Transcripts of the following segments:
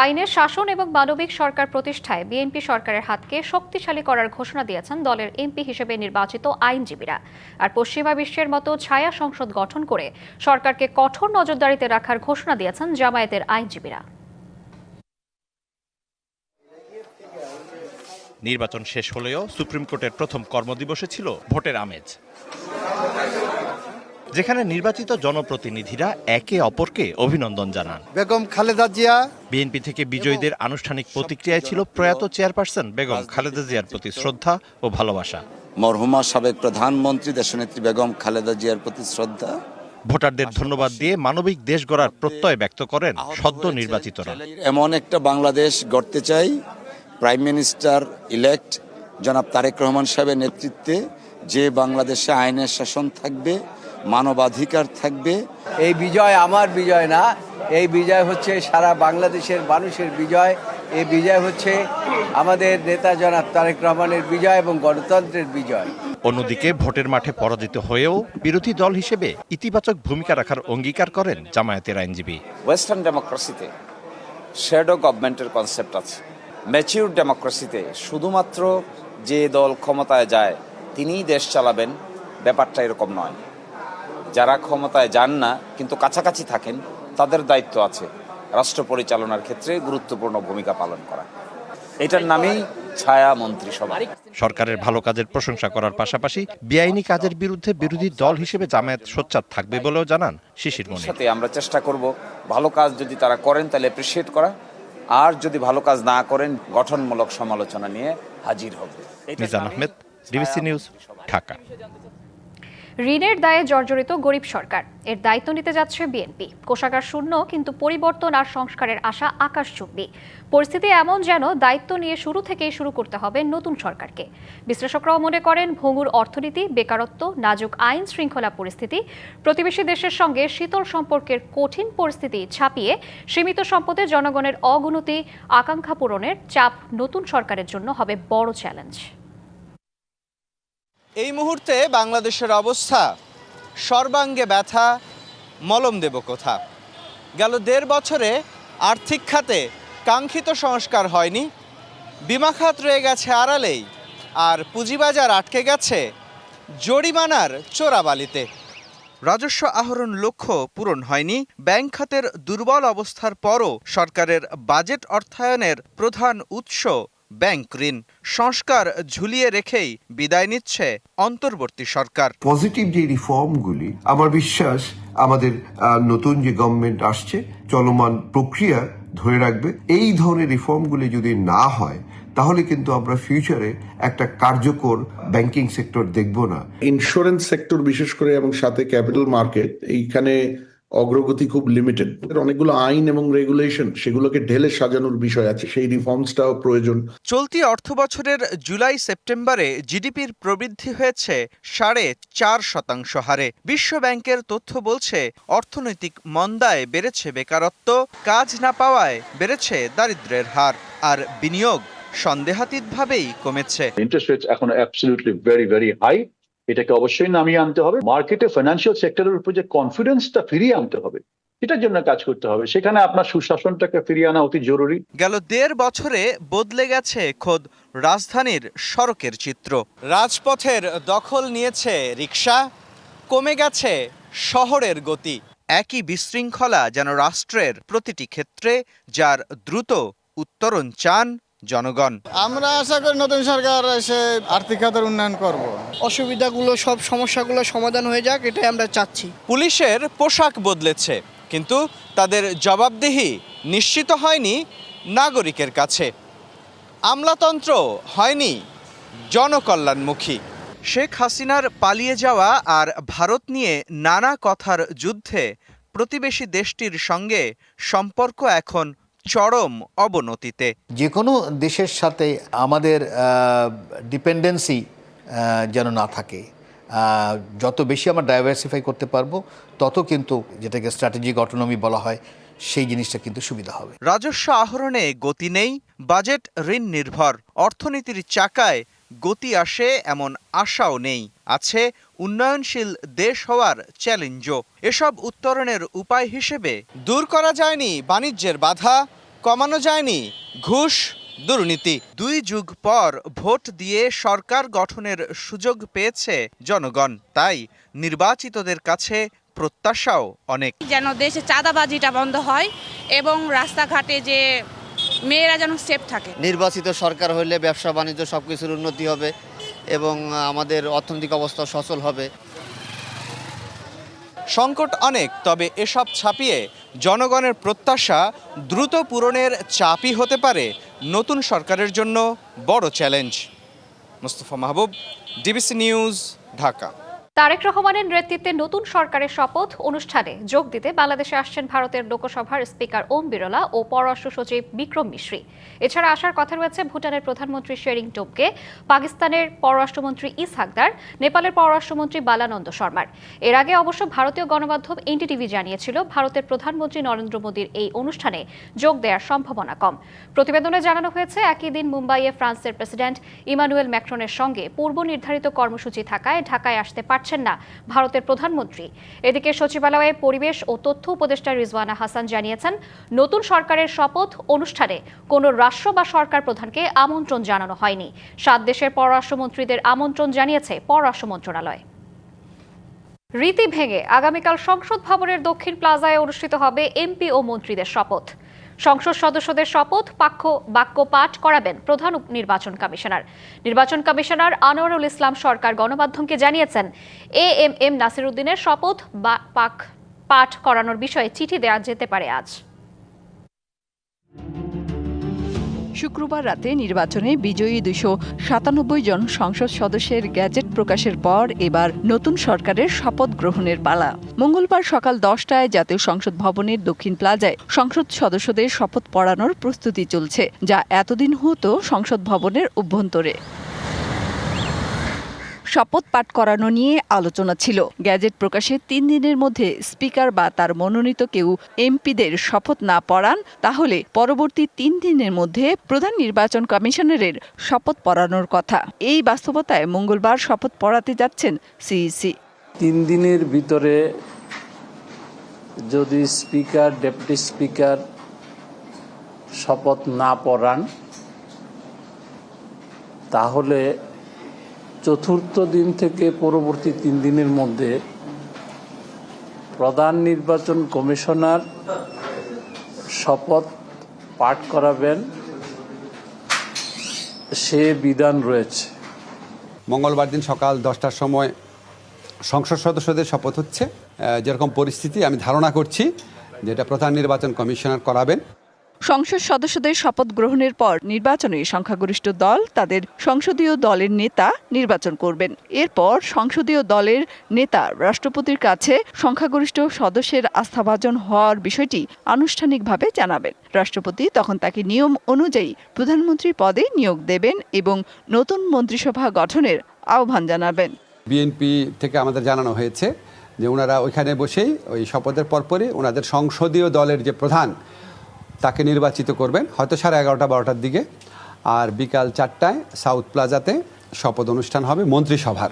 আইনের শাসন এবং মানবিক সরকার প্রতিষ্ঠায় বিএনপি সরকারের হাতকে শক্তিশালী করার ঘোষণা দিয়েছেন দলের এমপি হিসেবে নির্বাচিত আইনজীবীরা। আর পশ্চিমা বিশ্বের মতো ছায়া সংসদ গঠন করে সরকারকে কঠোর নজরদারিতে রাখার ঘোষণা দিয়েছেন জামায়াতের আইনজীবীরা। নির্বাচন শেষ হলেও সুপ্রিম কোর্টের প্রথম কর্মদিবসে ছিল ভোটের আমেজ, যেখানে নির্বাচিত জনপ্রতিনিধিরা একে অপরকে অভিনন্দন জানান। বেগম খালেদা জিয়া। বিএনপি থেকে বিজয়ীদের আনুষ্ঠানিক প্রতিক্রিয়ায় ছিল প্রয়াত চেয়ারপারসন বেগম খালেদা জিয়ার প্রতি শ্রদ্ধা ও ভালোবাসা। মরহুমা সাবেক প্রধানমন্ত্রী দেশনেত্রী বেগম খালেদা জিয়ার প্রতি শ্রদ্ধা। ভোটারদের ধন্যবাদ দিয়ে মানবিক দেশ গড়ার প্রত্যয় ব্যক্ত করেন সদ্য নির্বাচিতরা। এমন একটা বাংলাদেশ গড়তে চাই, প্রাইম মিনিস্টার ইলেক্ট জনাব তারেক রহমান সাহেবের নেতৃত্বে, যে বাংলাদেশে আইনের শাসন থাকবে, মানবাধিকার থাকবে। এই বিজয় আমার বিজয় না, এই বিজয় হচ্ছে সারা বাংলাদেশের মানুষের বিজয়। এই বিজয় হচ্ছে আমাদের নেতা জনাব তারেক রহমানের বিজয় এবং গণতন্ত্রের বিজয়। অন্যদিকে ভোটের মাঠে পরাজিত হয়েও বিরোধী দল হিসেবে ইতিবাচক ভূমিকা রাখার অঙ্গীকার করেন জামায়াতের আইনজীবী। ওয়েস্টার্ন ডেমোক্রেসিতে শ্যাডো গভর্নমেন্টের কনসেপ্ট আছে। ম্যাচিউর ডেমোক্রেসিতে শুধুমাত্র যে দল ক্ষমতায় যায় তিনিই দেশ চালাবেন, ব্যাপারটা এরকম নয়। যারা ক্ষমতায় যান না কিন্তু কাছাকাছি থাকেন, তাদের দায়িত্ব আছে রাষ্ট্র পরিচালনার ক্ষেত্রে গুরুত্বপূর্ণ ভূমিকা পালন করা। এটার নামেই ছায়া মন্ত্রিসভা। সরকারের ভালো কাজের প্রশংসা করার পাশাপাশি বেআইনি কাজের বিরুদ্ধে বিরোধী দল হিসেবে জামায়াত সোচ্চার থাকবে বলেও জানান শিশির মনির। সাথে আমরা চেষ্টা করব ভালো কাজ যদি তারা করেন তাহলে অ্যাপ্রিসিয়েট করা, আর যদি ভালো কাজ না করেন গঠনমূলক সমালোচনা নিয়ে হাজির হবে। Mizan Ahmed, DBC News, Dhaka. ঋণের দায়ে জর্জরিত গরিব সরকার, এর দায়িত্ব নিতে যাচ্ছে বিএনপি। কোষাগার শূন্য, কিন্তু পরিবর্তন আর সংস্কারের আশা আকাশচুম্বী। পরিস্থিতি এমন যেন দায়িত্ব নিয়ে শুরু থেকেই শুরু করতে হবে নতুন সরকারকে। বিশ্লেষকরাও মনে করেন ভঙ্গুর অর্থনীতি, বেকারত্ব, নাজুক আইন শৃঙ্খলা পরিস্থিতি, প্রতিবেশী দেশের সঙ্গে শীতল সম্পর্কের কঠিন পরিস্থিতি ছাপিয়ে সীমিত সম্পদে জনগণের অগুনতি আকাঙ্ক্ষা পূরণের চাপ নতুন সরকারের জন্য হবে বড় চ্যালেঞ্জ। এই মুহূর্তে বাংলাদেশের অবস্থা সর্বাঙ্গে ব্যথা, মলম দেব কোথা। গেল ১.৫ বছরে আর্থিক খাতে কাঙ্ক্ষিত সংস্কার হয়নি, বিমা খাত রয়ে গেছে আড়ালেই, আর পুঁজিবাজার আটকে গেছে জরিমানার চোরাবালিতে। রাজস্ব আহরণ লক্ষ্য পূরণ হয়নি। ব্যাংক খাতের দুর্বল অবস্থার পরও সরকারের বাজেট অর্থায়নের প্রধান উৎস ব্যাংক ঋণ। সংস্কার ঝুলিয়ে রেখেই বিদায় নিচ্ছে অন্তর্বর্তী সরকার। পজিটিভ যে রিফর্মগুলি, আমার বিশ্বাস আমাদের নতুন যে গভর্নমেন্ট আসছে চলমান প্রক্রিয়া ধরে রাখবে। এই ধরনের রিফর্মগুলি যদি না হয় তাহলে কিন্তু আমরা ফিউচারে একটা কার্যকর ব্যাংকিং সেক্টর দেখব না। ইন্স্যুরেন্স সেক্টর বিশেষ করে এবং সাথে ক্যাপিটাল মার্কেট, এইখানে অগ্রগতি খুব লিমিটেড। অনেকগুলো আইন এবং রেগুলেশন, সেগুলোকে ঢেলে সাজানোর বিষয় আছে, সেই রিফর্মসটাও প্রয়োজন। চলতি অর্থবছরের জুলাই সেপ্টেম্বরে জিডিপির প্রবৃদ্ধি হয়েছে 4.5% হারে। বিশ্ব ব্যাংকের তথ্য বলছে অর্থনৈতিক মন্দায় বেড়েছে বেকারত্ব, কাজ না পাওয়ায় বেড়েছে দারিদ্র্যের হার, আর বিনিয়োগ সন্দেহাতীতভাবেই কমেছে। ইন্টারেস্ট রেট এখন অ্যাবসলিউটলি ভেরি ভেরি হাই। এটাকে অবশ্যই নামিয়ে আনতে হবে। মার্কেটে ফাইন্যান্সিয়াল সেক্টরের উপর যে কনফিডেন্সটা ফিরিয়ে আনতে হবে, এটার জন্য কাজ করতে হবে। সেখানে আপনার সুশাসনটাকে ফিরিয়ে আনা অতি জরুরি। গেল ১.৫ বছরে বদলে গেছে খোদ রাজধানীর সড়কের চিত্র। রাজপথের দখল নিয়েছে রিকশা, কমে গেছে শহরের গতি। একই বিশৃঙ্খলা যেন রাষ্ট্রের প্রতিটি ক্ষেত্রে, যার দ্রুত উত্তরণ চান জনগণ। আমরা আশা করি নতুন সরকার এসে আর্থিক খাতের উন্নয়ন করব। অসুবিধাগুলো, সব সমস্যাগুলো সমাধান হয়ে যাক, এটাই আমরা চাচ্ছি। পুলিশের পোশাক বদলেছে, কিন্তু তাদের জবাবদিহি নিশ্চিত হয়নি নাগরিকের কাছে। আমলাতন্ত্র হয়নি জনকল্যাণমুখী। শেখ হাসিনার পালিয়ে যাওয়া আর ভারত নিয়ে নানা কথার যুদ্ধে প্রতিবেশী দেশটির সঙ্গে সম্পর্ক এখন চরম অবনতিতে। যে কোনো দেশের সাথে আমাদের ডিপেন্ডেন্সি যেন না থাকে। যত বেশি আমরা ডাইভার্সিফাই করতে পারবো তত কিন্তু, যেটাকে স্ট্র্যাটেজিক অটোনমি বলা হয়, সেই জিনিসটা কিন্তু সুবিধা হবে। রাজস্ব আহরণে গতি নেই, বাজেট ঋণ নির্ভর। অর্থনীতির চাকায় গতি আসে এমন আশাও নেই। আছে উন্নয়নশীল দেশ হওয়ার চ্যালেঞ্জও। এসব উত্তরণের উপায় হিসেবে দূর করা যায়নি বাণিজ্যের বাধা, কমানো যায়নি ঘুষ দুর্নীতি। 2 যুগ পর ভোট দিয়ে সরকার গঠনের সুযোগ পেয়েছে জনগণ, তাই নির্বাচিতদের কাছে প্রত্যাশাও অনেক। যেন দেশে চাঁদাবাজিটা বন্ধ হয় এবং রাস্তাঘাটে যে মেয়েরা যেন সেফ থাকে। নির্বাচিত সরকার হলে ব্যবসা বাণিজ্য সবকিছুর উন্নতি হবে এবং আমাদের অর্থনৈতিক অবস্থা সচল হবে। সংকট অনেক, তবে এসব ছাপিয়ে জনগণের প্রত্যাশা দ্রুত পূরণের চাপই হতে পারে নতুন সরকারের জন্য বড় চ্যালেঞ্জ। মুস্তফা মাহবুব, ডিবিসি নিউজ, ঢাকা। তারেক রহমানের নেতৃত্বে নতুন সরকারের শপথ অনুষ্ঠানে যোগ দিতে বাংলাদেশে আসছেন ভারতের লোকসভার স্পিকার ওম বিরলা ও পররাষ্ট্র সচিব বিক্রম মিশ্রি। এছাড়া আসার কথা রয়েছে ভুটানের প্রধানমন্ত্রী শেরিং টোবগে, পাকিস্তানের পররাষ্ট্রমন্ত্রী ইসহাকদার, নেপালের পররাষ্ট্রমন্ত্রী বালানন্দ শর্মার। এর আগে অবশ্য ভারতীয় গণমাধ্যম এনডিটিভি জানিয়েছিল ভারতের প্রধানমন্ত্রী নরেন্দ্র মোদীর এই অনুষ্ঠানে যোগ দেওয়ার সম্ভাবনা কম। প্রতিবেদনে জানানো হয়েছে একই দিন মুম্বাইয়ে ফ্রান্সের প্রেসিডেন্ট ইমানুয়েল ম্যাক্রনের সঙ্গে পূর্ব নির্ধারিত কর্মসূচি থাকায় ঢাকায় আসতে পারছেন না ভারতের প্রধানমন্ত্রী। এদিকে সচিবালয়ে পরিবেশ ও তথ্য উপদেষ্টা রিজওয়ানা হাসান জানিয়েছেন নতুন সরকারের শপথ অনুষ্ঠানে কোনো রাষ্ট্র বা সরকার প্রধানকে আমন্ত্রণ জানানো হয়নি। 7 দেশের পররাষ্ট্রমন্ত্রীদের আমন্ত্রণ জানিয়েছে পররাষ্ট্র মন্ত্রণালয়। রীতি ভেঙে আগামীকাল সংসদ ভবনের দক্ষিণ প্লাজায় অনুষ্ঠিত হবে এমপি ও মন্ত্রীদের শপথ। সংসদ সদস্যদের শপথ বাক্য পাঠ করাবেন প্রধান নির্বাচন কমিশনার। নির্বাচন কমিশনার আনোয়ারুল ইসলাম সরকার গণমাধ্যমকে জানিয়েছেন এএমএম নাসির উদ্দিনের শপথ পাঠ করানোর বিষয়ে চিঠি দেওয়া যেতে পারে আজ। শুক্রবার রাতে নির্বাচনে বিজয়ী 297 জন সংসদ সদস্যের গ্যাজেট প্রকাশের পর এবার নতুন সরকারের শপথ গ্রহণের পালা। মঙ্গলবার সকাল 10টায় জাতীয় সংসদ ভবনের দক্ষিণ প্লাজায় সংসদ সদস্যদের শপথ পড়ানোর প্রস্তুতি চলছে, যা এতদিন হতো সংসদ ভবনের অভ্যন্তরে। শপথ পাঠ করানো নিয়ে আলোচনা ছিল। গ্যাজেট প্রকাশের 3 দিনের মধ্যে স্পিকার বা তার মনোনীত কেউ এমপিদের শপথ না পড়ান তাহলে পরবর্তী 3 দিনের মধ্যে প্রধান নির্বাচন কমিশনারের শপথ পড়ানোর কথা। এই বাস্তবতায় মঙ্গলবার শপথ পড়াতে যাচ্ছেন সিইসি। 3 দিনের ভিতরে যদি স্পিকার, ডেপুটি স্পিকার শপথ না পড়ান তাহলে চতুর্থ দিন থেকে পরবর্তী 3 দিনের মধ্যে প্রধান নির্বাচন কমিশনার শপথ পাঠ করাবেন সে বিধান রয়েছে। মঙ্গলবার দিন সকাল 10টার সময় সংসদ সদস্যদের শপথ হচ্ছে। যেরকম পরিস্থিতি আমি ধারণা করছি যেটা প্রধান নির্বাচন কমিশনার করাবেন। সংসদ সদস্যদের শপথ গ্রহণের পর নির্বাচনে সংখ্যাগরিষ্ঠ দল তাদের সংসদীয় দলের নেতা নির্বাচন করবেন। এরপর সংসদীয় দলের নেতা রাষ্ট্রপতির কাছে সংখ্যাগরিষ্ঠ সদস্যের আস্থাভাজন হওয়ার বিষয়টি আনুষ্ঠানিকভাবে জানাবেন। রাষ্ট্রপতি তখন তাকে নিয়ম অনুযায়ী প্রধানমন্ত্রী পদে নিয়োগ দেবেন এবং নতুন মন্ত্রিসভা গঠনের আহ্বান জানাবেন। বিএনপি থেকে আমাদের জানানো হয়েছে যে ওনারা ওইখানে বসেই ওই শপথের পরপরই ওনাদের সংসদীয় দলের যে প্রধান তাকে নির্বাচিত করবেন, হয়তো 11:30-12টার দিকে। আর বিকাল 4টায় সাউথ প্লাজাতে শপথ অনুষ্ঠান হবে মন্ত্রিসভার।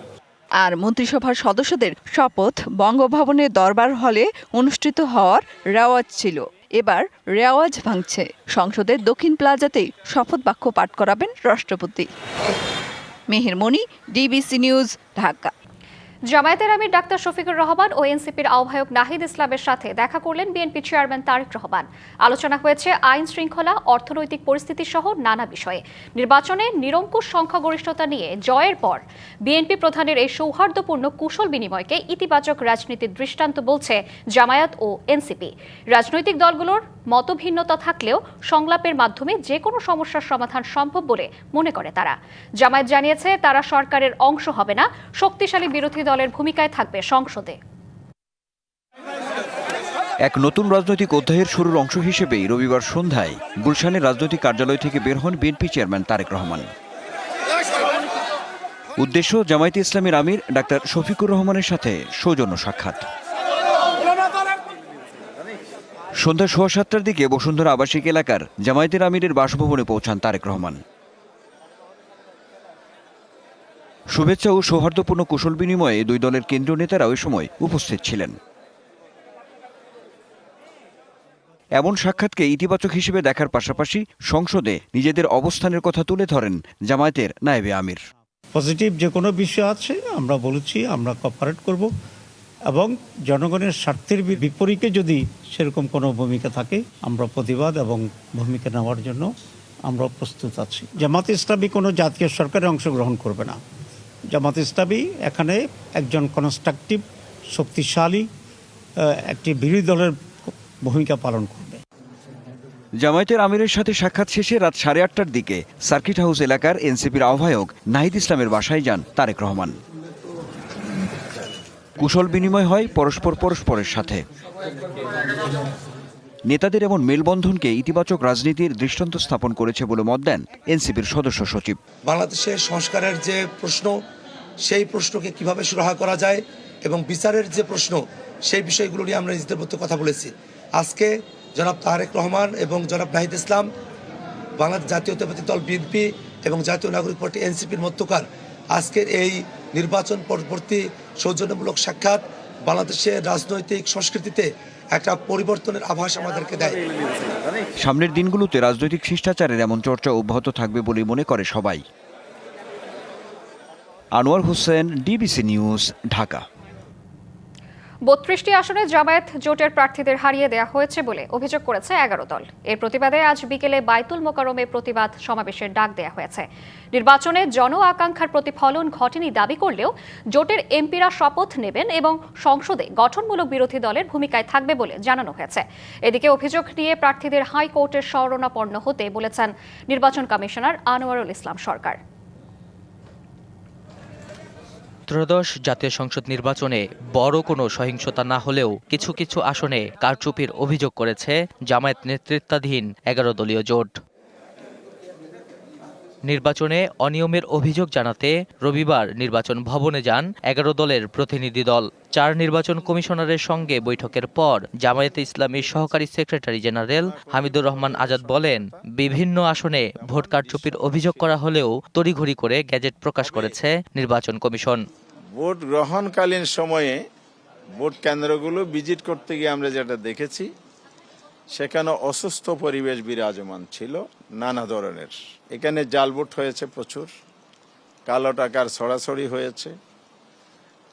আর মন্ত্রিসভার সদস্যদের শপথ বঙ্গভবনের দরবার হলে অনুষ্ঠিত হওয়ার রেওয়াজ ছিল। এবার রেওয়াজ ভাঙছে। সংসদের দক্ষিণ প্লাজাতেই শপথ বাক্য পাঠ করাবেন রাষ্ট্রপতি। মেহের মনি, ডিবিসি নিউজ, ঢাকা। জামায়াতের আমির ডাক্তার শফিকুর রহমান ও এনসিপির আহ্বায়ক নাহিদ ইসলামের সাথে দেখা করলেন বিএনপি চেয়ারম্যান তারেক রহমান। আলোচনা হয়েছে আইন শৃঙ্খলা, অর্থনৈতিক পরিস্থিতি সহ নানা বিষয়ে। নির্বাচনে নিরঙ্কুশ সংখ্যাগরিষ্ঠতা নিয়ে জয়ের পর বিএনপি প্রধানের এই সৌহার্দ্যপূর্ণ কুশল বিনিময়কে ইতিবাচক রাজনীতির দৃষ্টান্ত বলছে জামায়াত ও এনসিপি। রাজনৈতিক দলগুলোর মতভিন্নতা থাকলেও সংলাপের মাধ্যমে যে কোনো সমস্যার সমাধান সম্ভব বলে মনে করে তারা। জামায়াত জানিয়েছে তারা সরকারের অংশ হবে না, শক্তিশালী বিরোধী দলের ভূমিকায় থাকবে সংসদে। এক নতুন রাজনৈতিক অধ্যায়ের শুরুর অংশ হিসেবেই রবিবার সন্ধ্যায় গুলশানের রাজনৈতিক কার্যালয় থেকে বের হন বিএনপি চেয়ারম্যান তারেক রহমান। উদ্দেশ্য জামায়াতে ইসলামীর আমির ডাক্তার শফিকুর রহমানের সাথে সৌজন্য সাক্ষাৎ। সন্ধ্যা 7:15টার দিকে বসুন্ধরা আবাসিক এলাকার জামায়াতের আমিরের বাসভবনে পৌঁছান তারেক রহমান। শুভেচ্ছা ও সৌহার্দ্যপূর্ণ কুশল বিনিময়ে 2 দলের কেন্দ্রীয় নেতারা ওই সময় উপস্থিত ছিলেন। এমন সাক্ষাৎকে ইতিবাচক হিসেবে দেখার পাশাপাশি সংসদে নিজেদের অবস্থানের কথা তুলে ধরেন জামায়াতের নায়েবে আমির। পজিটিভ যে কোনো বিষয় আছে আমরা বলেছি আমরা কোঅপারেট করব এবং জনগণের স্বার্থের বিপরীতে যদি সেরকম কোনো ভূমিকা থাকে আমরা প্রতিবাদ এবং ভূমিকা নেওয়ার জন্য আমরা প্রস্তুত আছি। জামাত ইসলামী কোনো জাতীয় সরকারে অংশগ্রহণ করবে না। জামাত ইসলামী এখানে একজন কনস্ট্রাকটিভ শক্তিশালী একটি বিরোধী দলের ভূমিকা পালন করবে। জামায়াতের আমিরের সাথে সাক্ষাৎ শেষে রাত 8:30টার দিকে সার্কিট হাউস এলাকার এনসিপির আহ্বায়ক নাহিদ ইসলামের বাসায় যান তারেক রহমান। কুশল বিনিময় হয় পরস্পরের সাথে। নেতাদের এমন মেলবন্ধনকে ইতিবাচক রাজনীতির দৃষ্টান্ত স্থাপন করেছে বলে মত দেন এনসিপির সদস্য সচিব। বাংলাদেশের সংস্কারের যে প্রশ্ন সেই প্রশ্নকে কিভাবে সুরাহা করা যায় এবং বিচারের যে প্রশ্ন সেই বিষয়গুলো নিয়ে আমরা নিজেদের মধ্যে কথা বলেছি। আজকে জনাব তারেক রহমান এবং জনাব নাহিদ ইসলাম বাংলাদেশ জাতীয়তাবাদী দল বিএনপি এবং জাতীয় নাগরিক পার্টি এনসিপির মধ্যকার আজকের এই নির্বাচন পরবর্তী সৌজন্যমূলক সাক্ষাৎ বাংলাদেশের রাজনৈতিক সংস্কৃতিতে একটা পরিবর্তনের আভাস আমাদেরকে দেয়। সামনের দিনগুলোতে রাজনৈতিক শিষ্টাচারের এমন চর্চা অব্যাহত থাকবে বলে মনে করে সবাই। Anwar Hossain, DBC News, Dhaka. ৩২টি আসনে জামায়াত জোটের প্রার্থীদের হারিয়ে দেওয়া হয়েছে বলে অভিযোগ করেছে 11 দল। এর প্রতিবাদে আজ বিকেলে বাইতুল মোকাররমে প্রতিবাদ সমাবেশের ডাক দেওয়া হয়েছে। নির্বাচনে জন আকাঙ্ক্ষার প্রতিফলন ঘটেনি দাবি করলেও জোটের এমপিরা শপথ নেবেন এবং সংসদে গঠনমূলক বিরোধী দলের ভূমিকায় থাকবে বলে জানানো হয়েছে। এদিকে অভিযোগ নিয়ে প্রার্থীদের হাইকোর্টের শরণাপন্ন হতে বলেছেন নির্বাচন কমিশনার আনোয়ারুল ইসলাম সরকার। ত্রয়োদশ জাতীয় সংসদ নির্বাচনে বড় কোনো সহিংসতা না হলেও কিছু কিছু আসনে কারচুপির অভিযোগ করেছে জামায়াত নেতৃত্বাধীন 11 দলীয় জোট। নির্বাচনে অনিয়মের অভিযোগ জানাতে রবিবার নির্বাচন ভবনে যান 11 দলের প্রতিনিধি দল। 4 নির্বাচন কমিশনারের সঙ্গে বৈঠকের পর জামায়াতে ইসলামীর সহকারী সেক্রেটারি জেনারেল হামিদুর রহমান আজাদ বলেন, বিভিন্ন আসনে ভোট কারচুপির অভিযোগ করা হলেও তড়িঘড়ি করে গ্যাজেট প্রকাশ করেছে নির্বাচন কমিশন। ভোট গ্রহণকালীন সময়ে ভোট কেন্দ্রগুলো ভিজিট করতে গিয়ে আমরা যেটা দেখেছি সেখানে অসুস্থ পরিবেশ বিরাজমান ছিল নানা ধরনের। এখানে জাল ভোট হয়েছে প্রচুর, কালো টাকার ছড়াছড়ি হয়েছে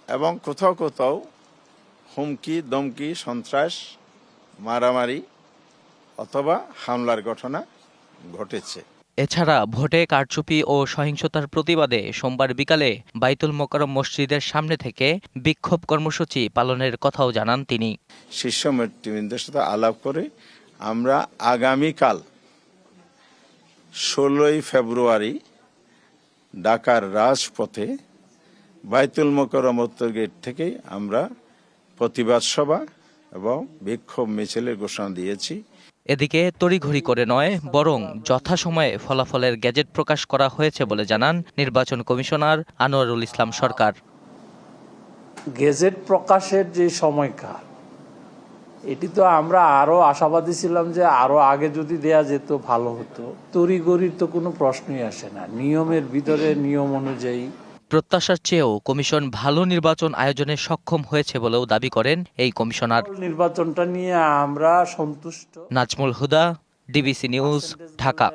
এবং কোথাও কোথাও হুমকি দমকি সন্ত্রাস মারামারি অথবা হামলার ঘটনা ঘটেছে। এছাড়া ভোটে কারচুপি ও সহিংসতার প্রতিবাদে সোমবার বিকালে বাইতুল মোকাররম মসজিদের সামনে থেকে বিক্ষোভ কর্মসূচি পালনের কথাও জানান তিনি। শীর্ষ নেতৃবৃন্দের সাথে আলাপ করে আমরা আগামীকাল 16ই ফেব্রুয়ারি ঢাকার রাজপথে বাইতুল মোকাররম উত্তর গেট থেকে আমরা প্রতিবাদ সভা এবং বিক্ষোভ মিছিলের ঘোষণা দিয়েছি। এদিকে তড়িঘড়ি করে নয়, বরং যথাসময়ে ফলাফলের গ্যাজেট প্রকাশ করা হয়েছে বলে জানান নির্বাচন কমিশনার আনোয়ারুল ইসলাম সরকার। গেজেট প্রকাশের যে সময়কাল, এটি তো আমরা আরো আশাবাদী ছিলাম যে আরো আগে যদি দেয়া যেত ভালো হতো। তড়িঘড়ির তো কোনো প্রশ্নই আসে না, নিয়মের ভিতরে নিয়ম অনুযায়ী। প্রত্যাশার চেয়েও কমিশন ভালো নির্বাচন আয়োজনে সক্ষম হয়েছে বলেও দাবি করেন এই কমিশনার। নির্বাচনটা নিয়ে আমরা সন্তুষ্ট। নাজমুল হুদা, ডিবিসি নিউজ, ঢাকা।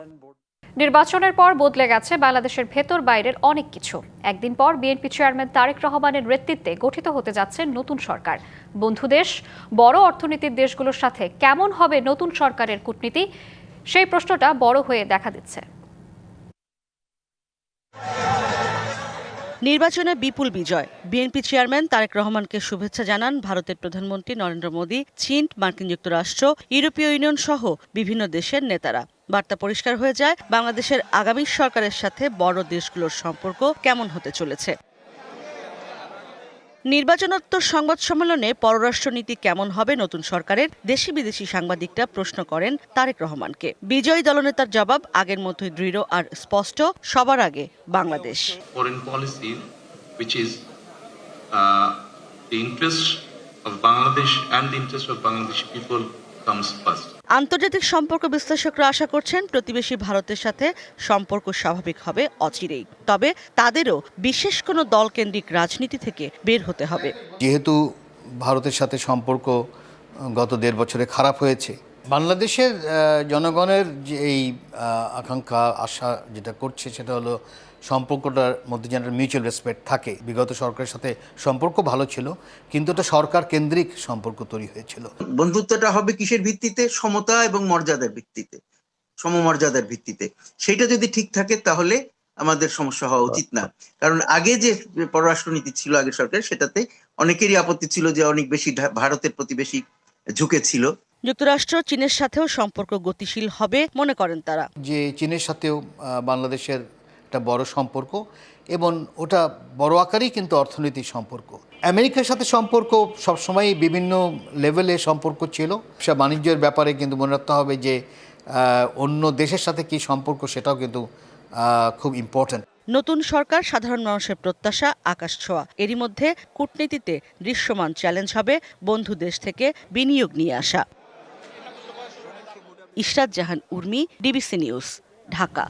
নির্বাচনের পর বদলে গেছে বাংলাদেশের ভেতর বাইরের অনেক কিছু। একদিন পর বিএনপি চেয়ারম্যান তারেক রহমানের নেতৃত্বে গঠিত হতে যাচ্ছে নতুন সরকার। বন্ধু দেশ, বড় অর্থনীতির দেশগুলোর সাথে কেমন হবে নতুন সরকারের কূটনীতি, সেই প্রশ্নটা বড় হয়ে দেখা দিচ্ছে। নির্বাচনে বিপুল বিজয়। বিএনপি চেয়ারম্যান তারেক রহমানকে শুভেচ্ছা জানান ভারতের প্রধানমন্ত্রী নরেন্দ্র মোদী, চীন, মার্কিন যুক্তরাষ্ট্র, ইউরোপীয় ইউনিয়ন সহ বিভিন্ন দেশের নেতারা। বার্তা পরিষ্কার হয়ে যায়, বাংলাদেশের আগামী সরকারের সাথে বড় দেশগুলোর সম্পর্ক কেমন হতে চলেছে। নির্বাচনোত্তর সংবাদ সম্মেলনে পররাষ্ট্রনীতি কেমন হবে নতুন সরকারের, দেশি বিদেশি সাংবাদিকরা প্রশ্ন করেন তারেক রহমানকে। বিজয়ী দলনেতার জবাব আগের মতোই দৃঢ় আর স্পষ্ট, সবার আগে Bangladesh. Foreign policy which is the interest of Bangladesh and the interest of Bangladeshi people comes first. আন্তর্জাতিক সম্পর্ক বিশ্লেষকরা আশা করছেন প্রতিবেশী ভারতের সাথে সম্পর্ক স্বাভাবিক হবে অচিরেই। তবে তাদেরও বিশেষ কোনো দলকেন্দ্রিক রাজনীতি থেকে বের হতে হবে। যেহেতু ভারতের সাথে সম্পর্ক গত 1.5 বছরে খারাপ হয়েছে, বাংলাদেশের জনগণের যে এই আকাঙ্ক্ষা আশা যেটা করছে সেটা হলো সম্পর্কটার মধ্যে যেন মিউচুয়াল রেসপেক্ট থাকে। বিগত সরকারের সাথে সম্পর্ক ভালো ছিল, কিন্তু এটা সরকার কেন্দ্রিক সম্পর্ক তৈরি হয়েছিল। বন্ধুত্বটা হবে কিসের ভিত্তিতে? সমতা এবং মর্যাদার ভিত্তিতে, সমমর্যাদার ভিত্তিতে। সেটা যদি ঠিক থাকে তাহলে আমাদের সমস্যা হওয়া উচিত না। কারণ আগে যে পররাষ্ট্রনীতি ছিল আগের সরকার, সেটাতে অনেকেরই আপত্তি ছিল যে অনেক বেশি ভারতের প্রতি বেশি ঝুঁকেছিল। যুক্তরাষ্ট্র চীনের সাথেও সম্পর্ক গতিশীল হবে মনে করেন তারা। যে চীনের সাথেও বাংলাদেশের একটা বড় সম্পর্ক, এবং ওটা বড় আকারেই কিন্তু অর্থনৈতিক সম্পর্ক। আমেরিকার সাথে সম্পর্ক সবসময় বিভিন্ন লেভেলে সম্পর্ক ছিল। সব বাণিজ্যের ব্যাপারে কিন্তু মনে রাখতে হবে যে অন্য দেশের সাথে কি সম্পর্ক সেটাও কিন্তু খুব ইম্পর্ট্যান্ট। নতুন সরকার সাধারণ মানুষের প্রত্যাশা আকাশ ছোঁয়া। এরই মধ্যে কূটনীতিতে দৃশ্যমান চ্যালেঞ্জ হবে বন্ধু দেশ থেকে বিনিয়োগ নিয়ে আসা। ইশরাত জাহান উর্মি, ডিবিসি নিউজ, ঢাকা।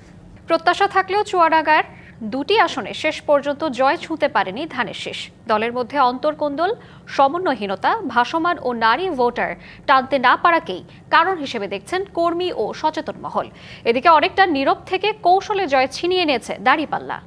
প্রত্যাশা থাকলেও চুয়াডাঙ্গার দুটি আসনে শেষ পর্যন্ত জয় ছুঁতে পারেনি ধানের শীষ। দলের মধ্যে অন্তর্কোন্দল, সমন্বয়হীনতা, ভাসমান ও নারী ভোটার টানতে না পারাকেই কারণ হিসেবে দেখছেন কর্মী ও সচেতন মহল। এদিকে অনেকটা নীরব থেকে কৌশলে জয় ছিনিয়ে নিয়েছে দাঁড়িপাল্লা।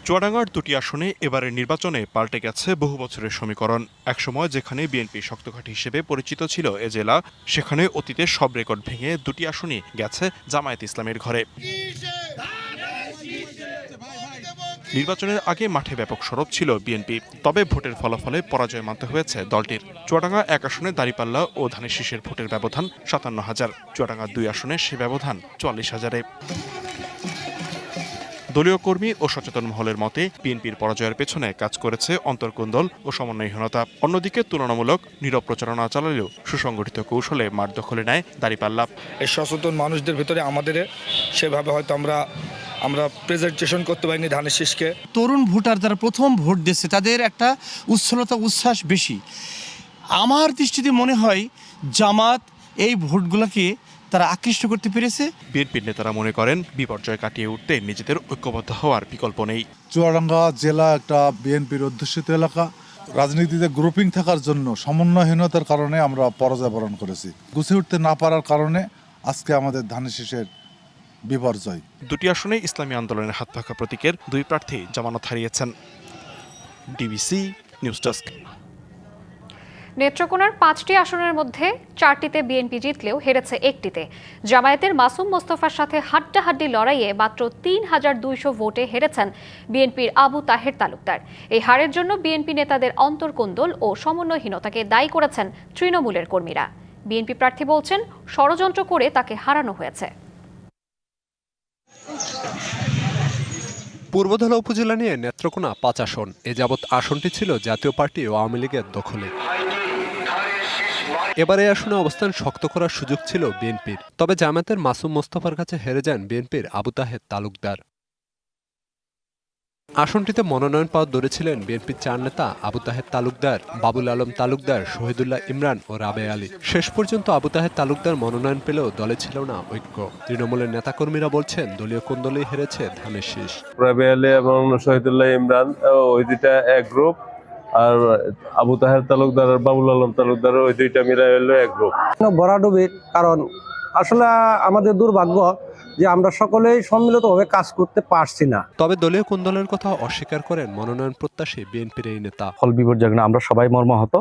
চুয়াডাঙ্গার দুটি আসনে এবারের নির্বাচনে পাল্টে গেছে বহু বছরের সমীকরণ। একসময় যেখানে বিএনপি শক্তঘাঁটি হিসেবে পরিচিত ছিল এ জেলা, সেখানে অতীতের সব রেকর্ড ভেঙে দুটি আসনই গেছে জামায়াত ইসলামের ঘরে। নির্বাচনের আগে মাঠে ব্যাপক সরব ছিল বিএনপি, তবে ভোটের ফলাফলে পরাজয় মানতে হয়েছে দলটির। চুয়াডাঙ্গা 1 আসনে দাঁড়িপাল্লা ও ধানের শীষের ভোটের ব্যবধান 57,000, চুয়াডাঙ্গা 2 আসনে সে ব্যবধান 44,000-এ। দলীয় কর্মী ও সচেতন মহলের মতে বিএনপির পরাজয়ের পেছনে কাজ করেছে অন্তর্কোন্দল ও সমন্বয়হীনতা। অন্যদিকে তুলনামূলক নীরব প্রচারণা চালালেও সুসংগঠিত কৌশলে মাঠ দখলে নেয় দাঁড়িপাল্লা। এই সচেতন মানুষদের ভিতরে আমাদের সেভাবে হয়তো আমরা প্রেজেন্টেশন করতে পারিনি ধানের শীষকে। তরুণ ভোটার যারা প্রথম ভোট দিচ্ছে তাদের একটা উচ্ছলতা উচ্ছ্বাস বেশি। আমার দৃষ্টিতে মনে হয় জামাত এই ভোটগুলোকে তারা আকৃষ্ট করতে পেরেছে। বিএনপির নেতারা মনে করেন বিপর্যয় কাটিয়ে উঠতে নিজেদের ঐক্যবদ্ধ হওয়ার বিকল্প নেই। চুয়াডাঙ্গা জেলা একটা বিএনপির অধ্যুষিত এলাকা। রাজনীতিতে গ্রুপিং থাকার জন্য সমন্বয়হীনতার কারণে আমরা পরাজয় বরণ করেছি। গুছিয়ে উঠতে না পারার কারণে আজকে আমাদের ধানের শীষের বিপর্যয়। দুটি আসনে ইসলামী আন্দোলনের হাত পাখা প্রতীকের 2 প্রার্থী জামানত হারিয়েছেন। DBC news desk. নেত্রকোনার 5টি আসনের মধ্যে 4টিতে বিএনপি জিতলেও হেরেছে 1টিতে। জামায়াতের মাসুম মোস্তফার সাথে হাড্ডাহাড্ডি লড়াইয়ে মাত্র 3,200 ভোটে হেরেছেন বিএনপির আবু তাহের তালুকদার। এই হারের জন্য বিএনপি নেতাদের অন্তর্কোন্দল ও সমন্বয়হীনতাকে দায়ী করেছেন তৃণমূলের কর্মীরা। বিএনপি প্রার্থী বলছেন ষড়যন্ত্র করে তাকে হারানো হয়েছে। পূর্বধলা উপজেলা নিয়ে নেত্রকোনা 5 আসন। এ যাবৎ আসনটি ছিল জাতীয় পার্টি ও আওয়ামী লীগের দখলে। এবারে আসনে অবস্থান শক্ত করার সুযোগ ছিল বিএনপির, তবে জামায়াতের মাসুম মোস্তফার কাছে হেরে যান বিএনপির আবু তাহের তালুকদার। আসনটিতে মনোনয়ন পাওয়ার দৌড়ে ছিলেন বিএনপির 4 নেতা আবু তাহের তালুকদার, বাবুল আলম তালুকদার, শহীদুল্লাহ ইমরান ও রাবে আলী। শেষ পর্যন্ত আবু তাহের তালুকদার মনোনয়ন পেলেও দলে ছিল না ঐক্য। তৃণমূলের নেতাকর্মীরা বলছেন দলীয় কোন্দলেই হেরেছে ধানের শীষ। রাবে আলী এবং শহীদুল্লাহ ইমরান ওই দুইটা এক গ্রুপ, আর আবু তাহের তালুকদার আর বাবুল আলম তালুকদার ওই দুইটা মিলাই হলো এক গ্রুপ। ভরাডুবির কারণ আসলে আমাদের দুর্ভাগ্য যে আমরা সকলেই সম্মিলিতভাবে কাজ করতে পারছি না। তবে দলীয় কোন্দলের কথা অস্বীকার করেন মনোনয়ন প্রত্যাশী বিএনপির এই নেতা। ফল বিপর্যয় আমরা সবাই মর্মাহত।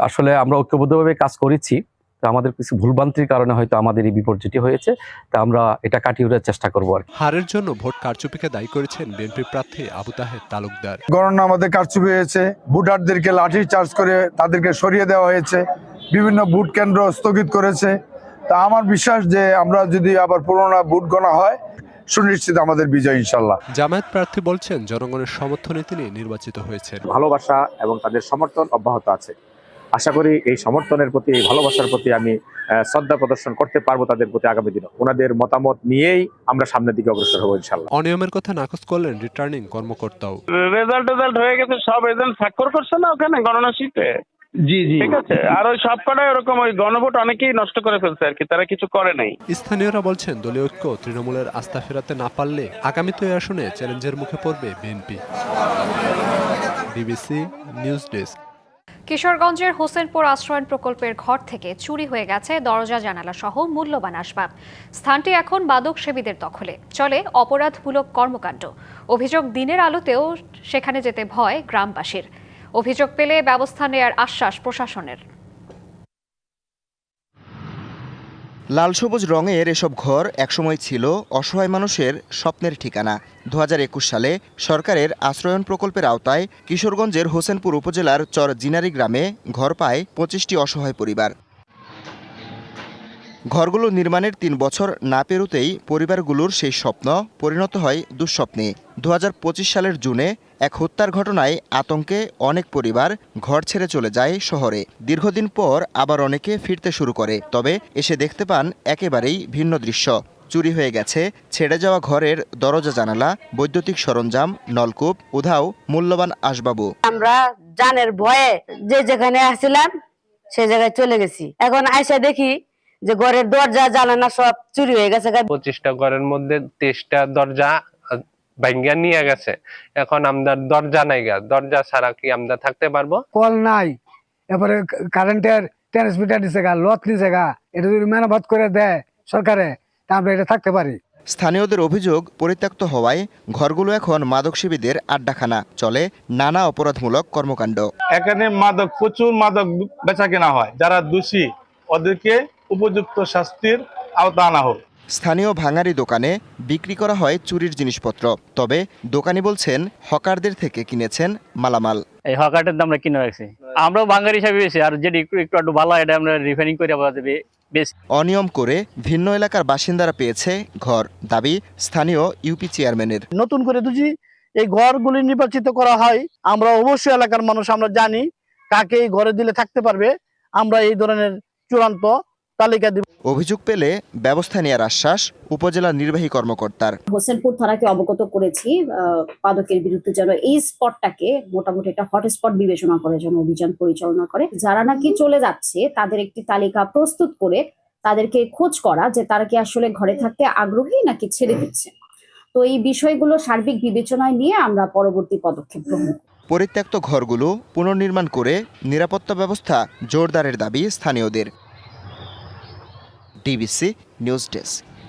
আসলে আমরা ঐক্যবদ্ধভাবে কাজ করেছি, আমাদের কিছু ভুলভ্রান্তির কারণে হয়তো আমাদের এই বিপর্যয়টি হয়েছে, তা আমরা এটা কাটিয়ে ওঠার চেষ্টা করবো আর কি। হারের জন্য ভোট কারচুপিকে দায়ী করেছেন বিএনপি প্রার্থী আবু তাহের তালুকদার। গণনা আমাদের কারচুপি হয়েছে, ভোটারদেরকে লাঠি চার্জ করে তাদেরকে সরিয়ে দেওয়া হয়েছে, বিভিন্ন ভোট কেন্দ্র স্থগিত করেছে। তা আমার বিশ্বাস যে আমরা যদি আবার পুরোনো ভোট গণনা হয় সুনিশ্চিত আমাদের বিজয় ইনশাল্লাহ। জামায়াত প্রার্থী বলছেন জনগণের সমর্থনে তিনি নির্বাচিত হয়েছেন। ভালোবাসা এবং তাদের সমর্থন অব্যাহত আছে। আশা করি এই সমর্থনের প্রতি, ভালোবাসার প্রতি আমি শ্রদ্ধা প্রদর্শন করতে পারবো তাদের প্রতি আগামী দিনে। ওনাদের মতামত নিয়েই আমরা সামনের দিকে অগ্রসর হবো ইনশাল্লাহ। অনিয়মের কথা নাকচ করলেন রিটার্নিং কর্মকর্তাও। রেজাল্ট হয়ে গেছে, সব এজেন্ট স্বাক্ষর করছে না ওখানে গণনা শীটে। জি ঠিক আছে। আর ওই সব কটাই ওরকম ওই গণভোট অনেকেই নষ্ট করে ফেলছে আর কি, তারা কিছু করে নাই। স্থানীয়রা বলছেন দলীয় ঐক্য তৃণমূলের আস্থা ফেরাতে না পারলে আগামীতে এই আসনে চ্যালেঞ্জের মুখে পড়বে বিএনপি। DBC news desk. কিশোরগঞ্জের হোসেনপুর আশ্রয়ণ প্রকল্পের ঘর থেকে চুরি হয়ে গেছে দরজা জানালা সহ মূল্যবান আসবাব। স্থানটি এখন মাদক সেবীদের দখলে, চলে অপরাধমূলক কর্মকাণ্ড। অভিযোগ দিনের আলোতেও সেখানে যেতে ভয় গ্রামবাসীর। অভিযোগ পেলে ব্যবস্থা নেয়ার আশ্বাস প্রশাসনের। লাল সবুজ রঙের এসব ঘর একসময় ছিল অসহায় মানুষের স্বপ্নের ঠিকানা। 2021 সালে সরকারের আশ্রয়ণ প্রকল্পের আওতায় কিশোরগঞ্জের হোসেনপুর উপজেলার চর জিনারি গ্রামে ঘর পায় 25টি অসহায় পরিবার। ঘরগুলো নির্মাণের 3 বছর না পেরোতেই পরিবারগুলোর সেই স্বপ্ন পরিণত হয় দুঃস্বপ্নে। 2025 সালের জুনে এক হত্যার ঘটনায় আতঙ্কে অনেক পরিবার ঘর ছেড়ে চলে যায় শহরে। দীর্ঘদিন পর আবার অনেকে ফিরতে শুরু করে, তবে এসে দেখতে পান একেবারেই ভিন্ন দৃশ্য। চুরি হয়ে গেছে ছেড়ে যাওয়া ঘরের দরজা জানালা, বৈদ্যুতিক সরঞ্জাম, নলকূপ, উধাও মূল্যবান আসবাবও। আমরা জানের ভয়ে যে যেখানে আসছিলাম সেই জায়গায় চলে গেছি। এখন আইসা দেখি যে ঘরের দরজা জানালা সব চুরি হয়ে গেছে। 25টা ঘরের মধ্যে 23টা দরজা ভাঙ্গা নিয়ে গেছে। এখন আমরা দরজা নাই গা, দরজা ছাড়া কি আমরা থাকতে পারবো? কল নাই, এরপরে কারেন্টের ট্রান্সমিটার নিচে গা, লত নিচে গা, এটা যদি মেরামত করে দেয় সরকারে তা আমরা এটা থাকতে পারি। স্থানীয়দের অভিযোগ, পরিত্যক্ত হওয়ায় ঘরগুলো এখন মাদকসেবীদের আড্ডাখানা, চলে নানা অপরাধমূলক কর্মকাণ্ড। এখানে প্রচুর মাদক বেচা কেনা হয়। যারা দোষী ওদেরকে উপযুক্ত শাস্তির আওতা আনা হোক। স্থানীয় ভাঙারি দোকানে বিক্রি করা হয় চুরির জিনিসপত্র, তবে দোকানি বলছেন হকারদের থেকে কিনেছেন মালামাল। এই হকারদের দাম আমরা কিনে রাখছি, আমরাও ভাঙারি হিসাবে বেশি, আর যেটি একটু ভালো এটা আমরা রিফাইনিং করে বেশি। অনিয়ম করে ভিন্ন এলাকার বাসিন্দারা পেয়েছে ঘর, দাবি স্থানীয় ইউপি চেয়ারম্যানের। নতুন করে যদি এই ঘরগুলি নির্বাচিত করা হয়, আমরা অবশ্যই এলাকার মানুষ আমরা জানি কাকে এই ঘরে দিলে থাকতে পারবে, আমরা এই ধরনের চূড়ান্ত তালিকা দিব। অভিযোগ পেলে ব্যবস্থা নেওয়ার আশ্বাস উপজেলা নির্বাহী কর্মকর্তার। হোসেনপুর থানাকে অবগত করেছি মাদকের বিরুদ্ধে যেন এই স্পটটাকে মোটামুটি একটা হটস্পট বিবেচনা করে যেন অভিযান পরিচালনা করে। যারা নাকি চলে যাচ্ছে তাদের একটি তালিকা প্রস্তুত করে তাদেরকে খোঁজ করা যে তারা কি আসলে ঘরে থাকতে আগ্রহী নাকি ছেড়ে দিচ্ছে। তো এই বিষয়গুলো সার্বিক বিবেচনায় নিয়ে আমরা পরবর্তী পদক্ষেপ গ্রহণ করব। পরিত্যক্ত ঘরগুলো পুনর্নির্মাণ করে নিরাপত্তা ব্যবস্থা জোরদারের দাবি স্থানীয়দের। DBC news desk.